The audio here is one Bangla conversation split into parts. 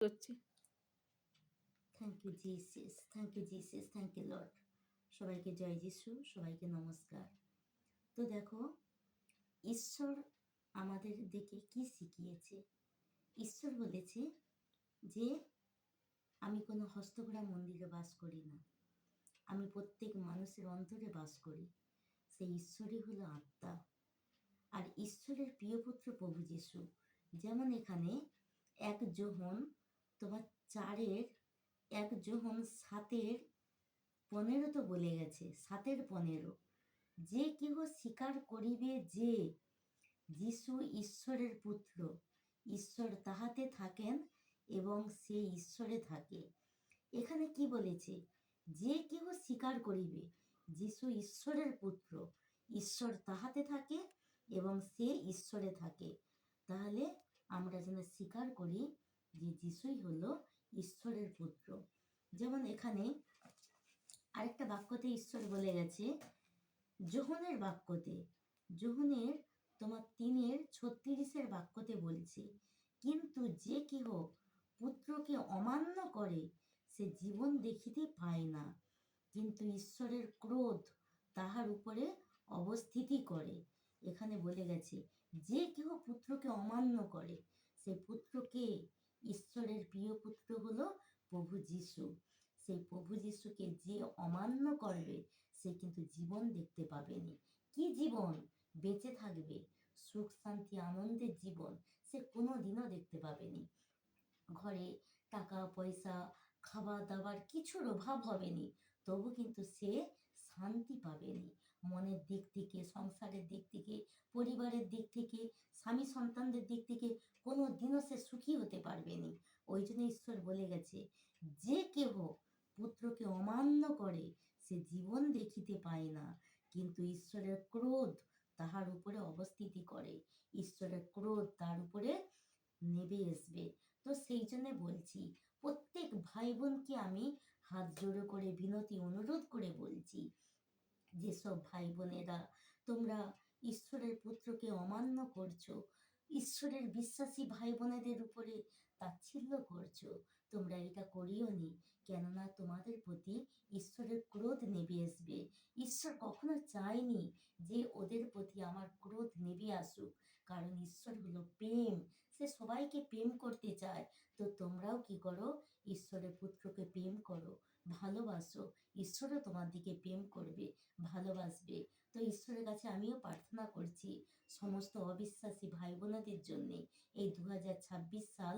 করছি। Thank you Jesus, thank you Jesus, thank you Lord. সবাইকে জয় যিশু, সবাইকে নমস্কার। তো দেখো, ঈশ্বর আমাদের দিকে কি শিখিয়েছে। ঈশ্বর বলেছে যে আমি কোনো হস্তগড়া মন্দিরে বাস করি না, আমি প্রত্যেক মানুষের অন্তরে বাস করি। সেই ঈশ্বরই হলো আত্মা, আর ঈশ্বরের প্রিয় পুত্র প্রভু যিশু। যেমন এখানে 1 যোহন তোমার 4-এর 1 যোহন 7-এর 15 তো বলে গেছে, 7-এর 15, যে কেহ স্বীকার করিবে যে যিশু ঈশ্বরের পুত্র, ঈশ্বর তাহাতে থাকেন এবং সে ঈশ্বরে থাকে। এখানে কি বলেছে? যে কেহ স্বীকার করিবে যিশু ঈশ্বরের পুত্র, ঈশ্বর তাহাতে থাকে এবং সে ঈশ্বরে থাকে। তাহলে আমরা যেন স্বীকার করি যে যিশুই হলো ঈশ্বরের পুত্র। যেমন এখানে আরেকটা বাক্যতে ঈশ্বর বলে গেছে, যোহনের বাক্যতে, যোহনের তোমার 3-36 বাক্যতে বলছে, কিন্তু যে কেহ পুত্রকে অমান্য করে সে জীবন দেখিতে পায় না, কিন্তু ঈশ্বরের ক্রোধ তাহার উপরে অবস্থিতি করে। এখানে বলে গেছে যে কেহ পুত্রকে অমান্য করে, সেই পুত্রকে, ঈশ্বরের প্রিয় পুত্র হলো প্রভু যিশু। সেই প্রভু যিশুকে যে অমান্য করবে সে কিন্তু জীবন দেখতে পাবেনি। কি জীবন? বেঁচে থাকবে, সুখ শান্তি আনন্দের জীবন সে কোনো দিনও দেখতে পাবেনি। ঘরে টাকা পয়সা খাবার দাবার কিছুর অভাব হবেনি, তবু কিন্তু সে শান্তি পাবেনি। মনের দিক থেকে, সংসারের দিক থেকে, পরিবারের দিক থেকে, স্বামী সন্তানদের দিক থেকে কোনো দিনও সে সুখী হতে পারবেনি। ওই জন্য ঈশ্বর বলে গেছে, যে কেহ পুত্রকে অমান্য করে সে জীবন দেখিতে পায় না, কিন্তু ঈশ্বরের ক্রোধ তাহার উপরে অবস্থিতি করে, ঈশ্বরের ক্রোধ তার উপরে নেমে আসবে। তো সেই জন্য বলছি, প্রত্যেক ভাই বোনকে আমি হাত জোড়ো করে বিনতি অনুরোধ করে বলছি, যেসব ভাই বোনেরা তোমরা ঈশ্বরের পুত্রকে অমান্য করছো, ঈশ্বরের বিশ্বাসী ভাই বোনেদের উপরে তাচ্ছিল্য করছো, তোমরা এটা করিও নি। কেননা তোমাদের প্রতি ঈশ্বরের ক্রোধ নেমে আসবে। ঈশ্বর কখনো চায়নি যে ওদের প্রতি আমার ক্রোধ নেমে আসুক, কারণ ঈশ্বর হলো প্রেম, সে সবাইকে প্রেম করতে চায়। তো তোমরাও কি করো? ঈশ্বরের পুত্রকে প্রেম করো, ভালোবাসো, ঈশ্বরও তোমার দিকে প্রেম করবে, ভালোবাসবে। তো ঈশ্বরের কাছে আমিও প্রার্থনা করছি সমস্ত অবিশ্বাসী ভাই বোনদের জন্যে, এই 2026 সাল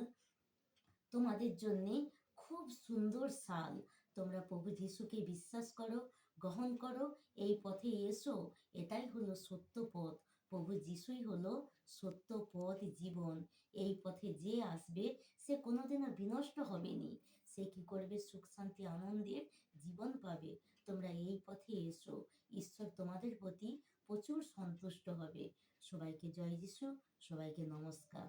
তোমাদের জন্যে খুব সুন্দর সাল। তোমরা প্রভু যিশুকে বিশ্বাস করো, গ্রহণ করো, এই পথে এসো। এটাই হলো সত্য পথ, প্রভু যিশুই হলো সত্য পথ, জীবন। এই পথে যে আসবে সে কোনোদিনও বিনষ্ট হবেনি, সে কি করবে? সুখ শান্তি আনন্দের জীবন পাবে। তোমরা এই পথে এসো, ঈশ্বর তোমাদের প্রতি প্রচুর সন্তুষ্ট হবে। সবাইকে জয় যিশু, সবাইকে নমস্কার।